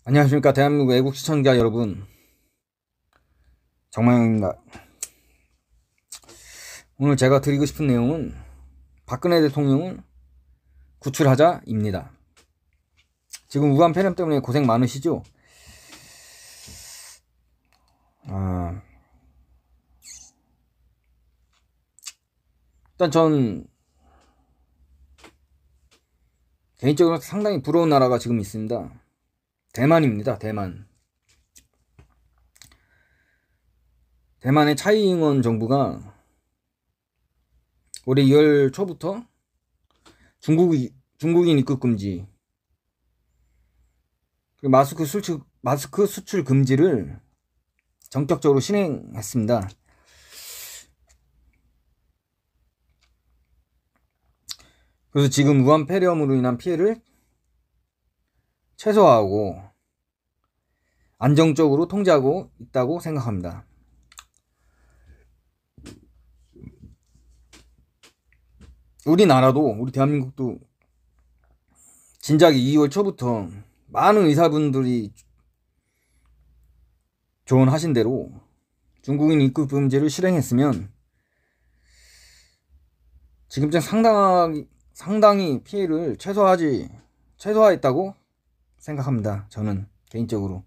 안녕하십니까 대한민국 애국 시청자 여러분, 정마영입니다. 오늘 제가 드리고 싶은 내용은 박근혜 대통령은 구출하자입니다. 지금 우한 폐렴 때문에 고생 많으시죠? 일단 전 개인적으로 상당히 부러운 나라가 지금 있습니다. 대만입니다. 대만의 차이잉원 정부가 올해 2월 초부터 중국인 입국 금지, 그리고 마스크 수출 금지를 전격적으로 실행했습니다. 그래서 지금 우한 폐렴으로 인한 피해를 최소화하고 안정적으로 통제하고 있다고 생각합니다. 우리나라도, 우리 대한민국도 진작 2월 초부터 많은 의사분들이 조언하신 대로 중국인 입국 금지를 실행했으면 지금쯤 상당히 피해를 최소화했다고 생각합니다. 저는 개인적으로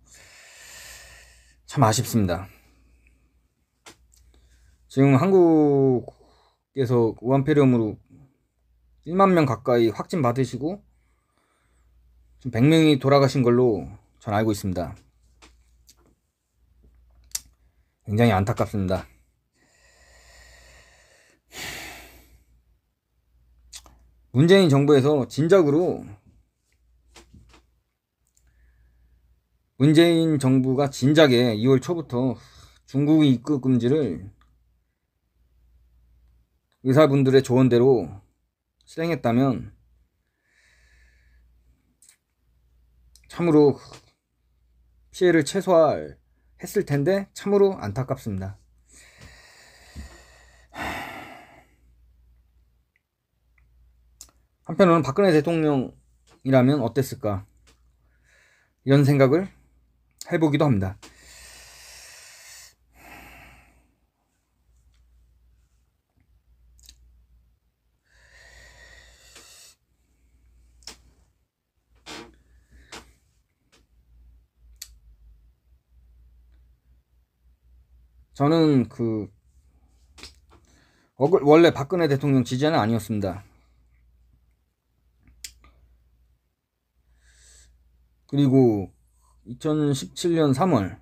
참 아쉽습니다. 지금 한국에서 우한폐렴으로 1만 명 가까이 확진 받으시고 지금 100명이 돌아가신 걸로 전 알고 있습니다. 굉장히 안타깝습니다. 문재인 정부에서 문재인 정부가 진작에 2월 초부터 중국인 입국 금지를 의사분들의 조언대로 실행했다면 참으로 피해를 최소화했을 텐데 참으로 안타깝습니다. 한편으로는 박근혜 대통령이라면 어땠을까, 이런 생각을 해보기도 합니다. 저는 원래 박근혜 대통령 지지자는 아니었습니다. 그리고 2017년 3월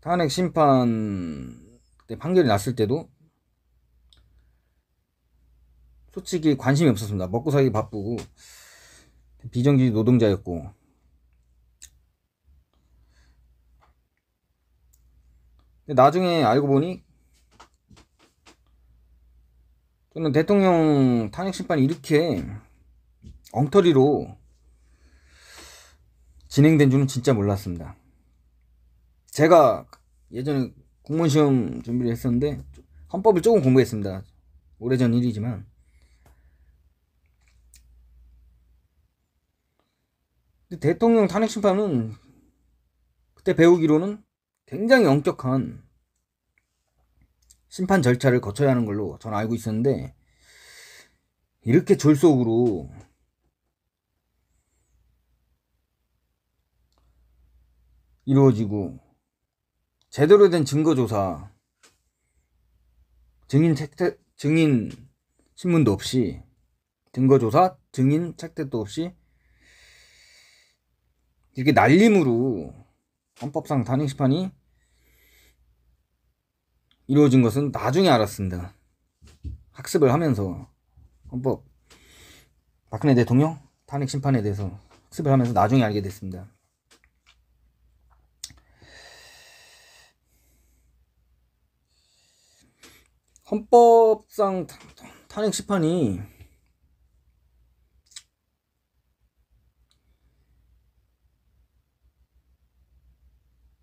탄핵 심판 때 판결이 났을 때도 솔직히 관심이 없었습니다. 먹고 살기 바쁘고 비정규직 노동자였고, 근데 나중에 알고 보니 저는 대통령 탄핵 심판이 이렇게 엉터리로 진행된 줄은 진짜 몰랐습니다. 제가 예전에 공무원 시험 준비를 했었는데 헌법을 조금 공부했습니다. 오래전 일이지만, 근데 대통령 탄핵 심판은 그때 배우기로는 굉장히 엄격한 심판 절차를 거쳐야 하는 걸로 저는 알고 있었는데, 이렇게 졸속으로 이루어지고 제대로 된 증거조사, 증인 신문도 없이, 증거조사, 증인 책대도 없이 이렇게 날림으로 헌법상 탄핵 심판이 이루어진 것은 나중에 알았습니다. 학습을 하면서, 박근혜 대통령 탄핵 심판에 대해서 학습을 하면서 나중에 알게 됐습니다. 헌법상 탄핵 심판이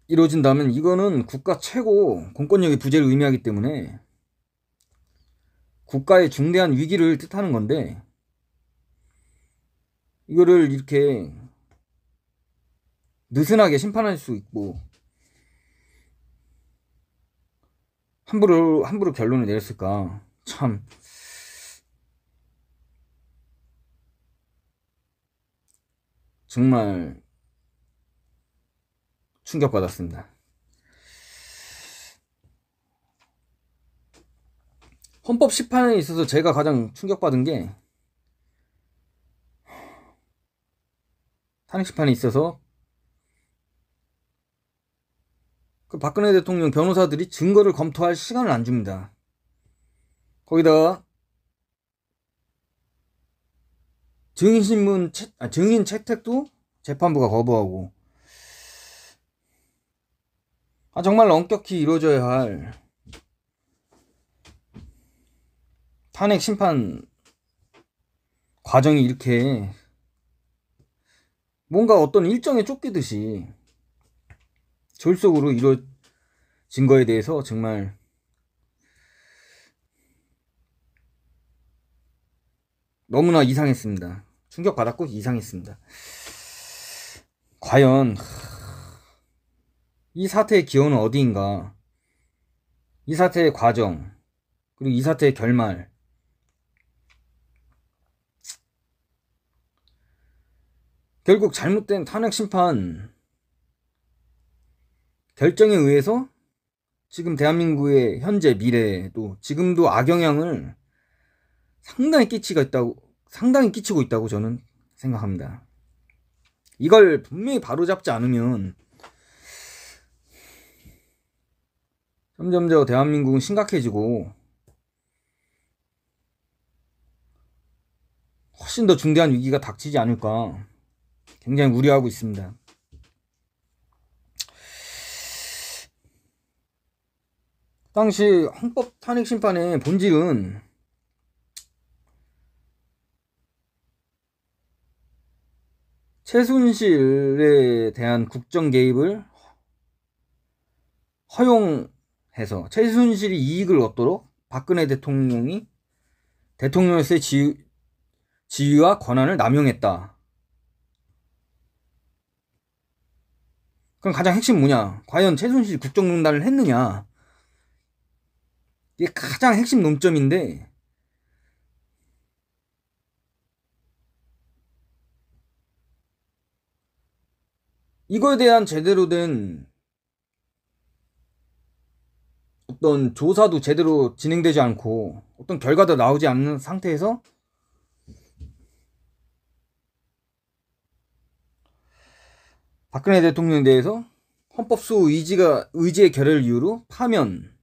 이루어진다면 이거는 국가 최고 공권력의 부재를 의미하기 때문에 국가의 중대한 위기를 뜻하는 건데, 이거를 이렇게 느슨하게 심판할 수 있고 함부로 결론을 내렸을까? 참 정말 충격받았습니다. 헌법 심판에 있어서 제가 가장 충격받은 게 탄핵 심판에 있어서 그 박근혜 대통령 변호사들이 증거를 검토할 시간을 안 줍니다. 거기다가 증인 채택도 재판부가 거부하고, 정말 엄격히 이루어져야 할 탄핵 심판 과정이 이렇게 뭔가 어떤 일정에 쫓기듯이 졸속으로 이루어진 거에 대해서 정말 너무나 이상했습니다. 충격받았고 이상했습니다. 과연 이 사태의 기원은 어디인가? 이 사태의 과정, 그리고 이 사태의 결말, 결국 잘못된 탄핵 심판 결정에 의해서 지금 대한민국의 현재 미래에도 지금도 악영향을 상당히 끼치고 있다고 저는 생각합니다. 이걸 분명히 바로잡지 않으면 점점 더 대한민국은 심각해지고 훨씬 더 중대한 위기가 닥치지 않을까 굉장히 우려하고 있습니다. 당시 헌법 탄핵 심판의 본질은 최순실에 대한 국정 개입을 허용해서 최순실이 이익을 얻도록 박근혜 대통령이 대통령으로서의 지위와 권한을 남용했다. 그럼 가장 핵심 뭐냐? 과연 최순실이 국정농단을 했느냐? 이게 가장 핵심 논점인데, 이거에 대한 제대로 된 어떤 조사도 제대로 진행되지 않고 어떤 결과도 나오지 않는 상태에서 박근혜 대통령에 대해서 헌법소 의지의 결여를 이유로 파면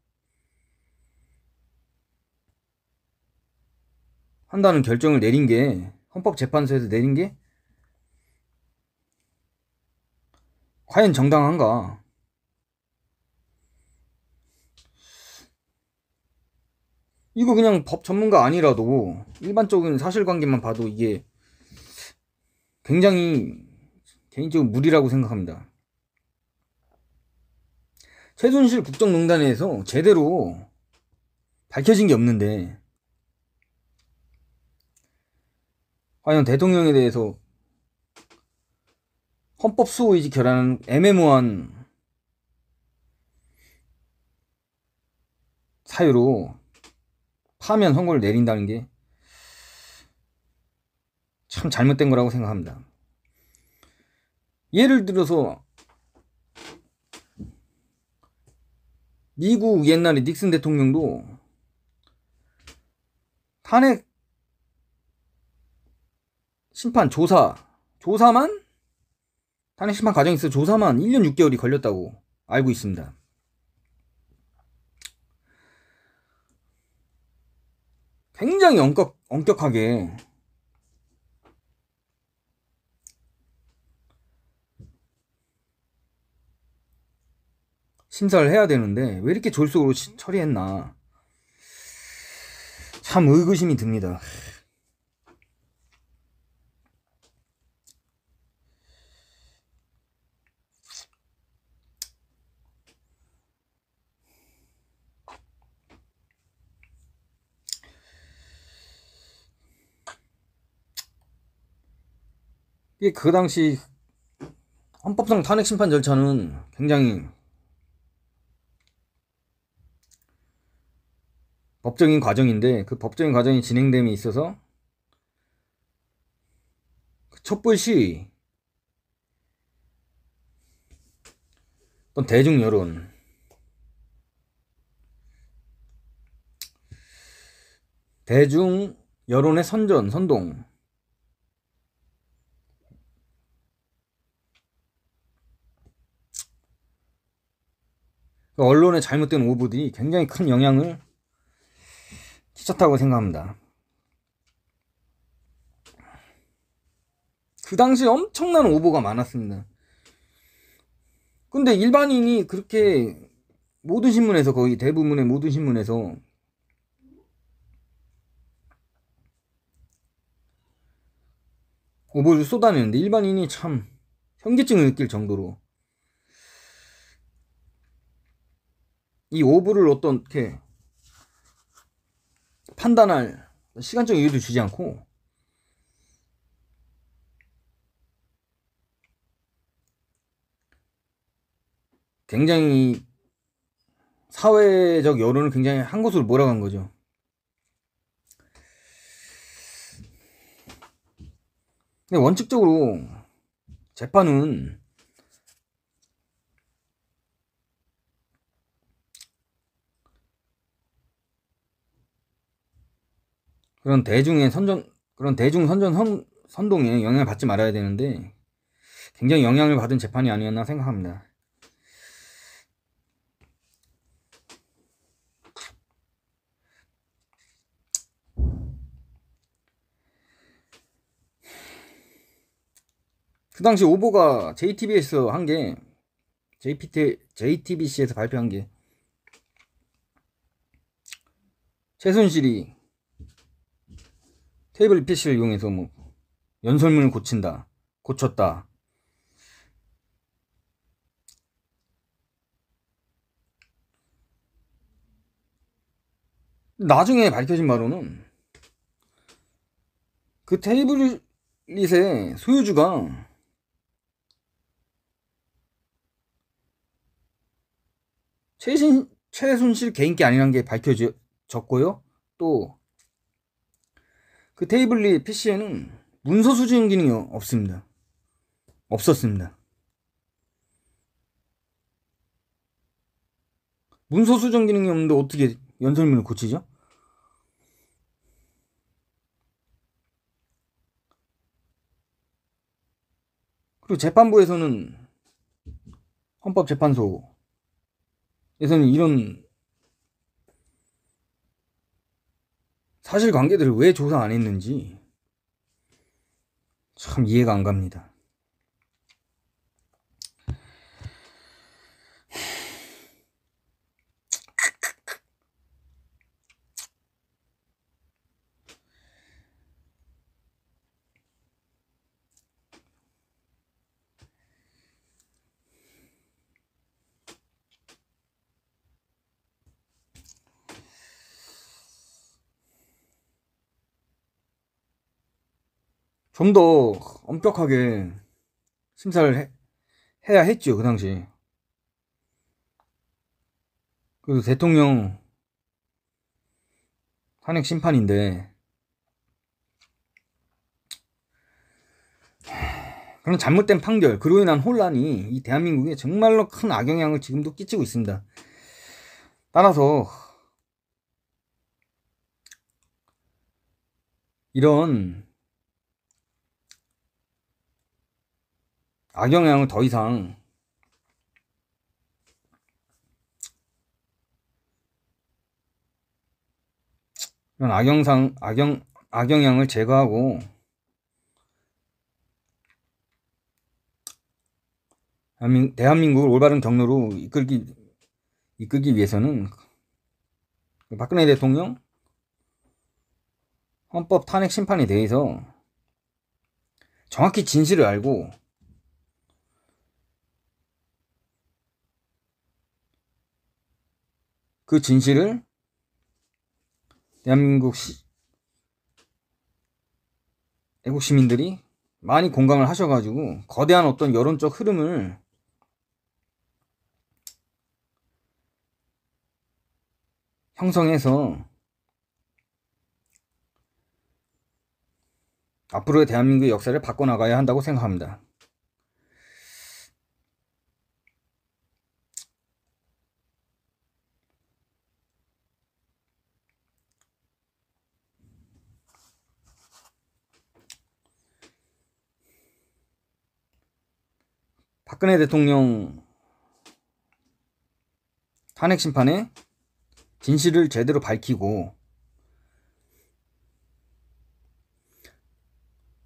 한다는 결정을 내린 게, 헌법재판소에서 내린 게 과연 정당한가? 이거 그냥 법 전문가 아니라도 일반적인 사실관계만 봐도 이게 굉장히 개인적으로 무리라고 생각합니다. 최순실 국정농단에서 제대로 밝혀진 게 없는데 과연 대통령에 대해서 헌법 수호의지 결하는 애매모호한 사유로 파면 선고를 내린다는 게 참 잘못된 거라고 생각합니다. 예를 들어서 미국 옛날에 닉슨 대통령도 탄핵 심판 조사만 탄핵 심판 과정에 있어 조사만 1년 6개월이 걸렸다고 알고 있습니다. 굉장히 엄격하게 심사를 해야 되는데 왜 이렇게 졸속으로 처리했나 참 의구심이 듭니다. 이게 그 당시 헌법상 탄핵 심판 절차는 굉장히 법적인 과정인데, 그 법적인 과정이 진행됨에 있어서 그 촛불 시위, 어떤 대중 여론, 대중 여론의 선동, 그 언론의 잘못된 오보들이 굉장히 큰 영향을 끼쳤다고 생각합니다. 그 당시에 엄청난 오보가 많았습니다. 근데 일반인이 그렇게 모든 신문에서, 거의 대부분의 모든 신문에서 오보를 쏟아내는데, 일반인이 참 현기증을 느낄 정도로 이 오보를 어떻게 판단할 시간적 여유도 주지 않고, 굉장히 사회적 여론을 굉장히 한 곳으로 몰아간 거죠. 근데 원칙적으로 재판은 그런 대중 선동에 영향을 받지 말아야 되는데, 굉장히 영향을 받은 재판이 아니었나 생각합니다. 그 당시 오보가 JTBC에서 한 게, JTBC에서 발표한 게, 최순실이 테이블 PC를 이용해서 뭐 연설문을 고쳤다. 나중에 밝혀진 바로는 그 테이블릿의 소유주가 최순실 개인게 아니라는 게 밝혀졌고요. 또 그 테이블릿 PC에는 문서 수집 기능이 없었습니다. 문서 수정 기능이 없는데 어떻게 연설문을 고치죠? 그리고 재판부에서는, 헌법재판소에서는 이런 사실관계들을 왜 조사 안 했는지 참 이해가 안 갑니다. 좀 더 엄격하게 심사를 해야 했죠, 그 당시. 그래도 대통령 탄핵 심판인데, 그런 잘못된 판결, 그로 인한 혼란이 이 대한민국에 정말로 큰 악영향을 지금도 끼치고 있습니다. 따라서 이런 악영향을 더 이상 이런 악영향을 제거하고 대한민국을 올바른 경로로 이끌기 위해서는 박근혜 대통령 헌법 탄핵 심판에 대해서 정확히 진실을 알고, 그 진실을 대한민국 애국 시민들이 많이 공감을 하셔가지고 거대한 어떤 여론적 흐름을 형성해서 앞으로의 대한민국의 역사를 바꿔나가야 한다고 생각합니다. 박근혜 대통령 탄핵 심판에 진실을 제대로 밝히고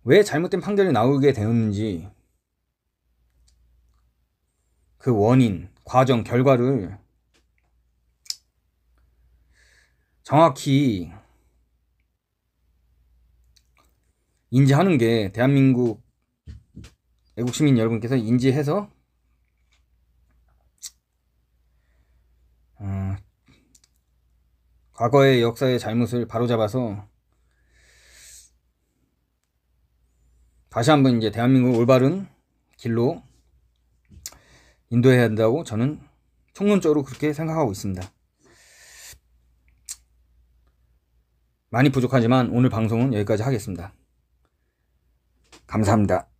왜 잘못된 판결이 나오게 되었는지 그 원인, 과정, 결과를 정확히 인지하는 게 대한민국 애국시민 여러분께서 인지해서 과거의 역사의 잘못을 바로잡아서 다시 한번 이제 대한민국을 올바른 길로 인도해야 한다고 저는 총론적으로 그렇게 생각하고 있습니다. 많이 부족하지만 오늘 방송은 여기까지 하겠습니다. 감사합니다.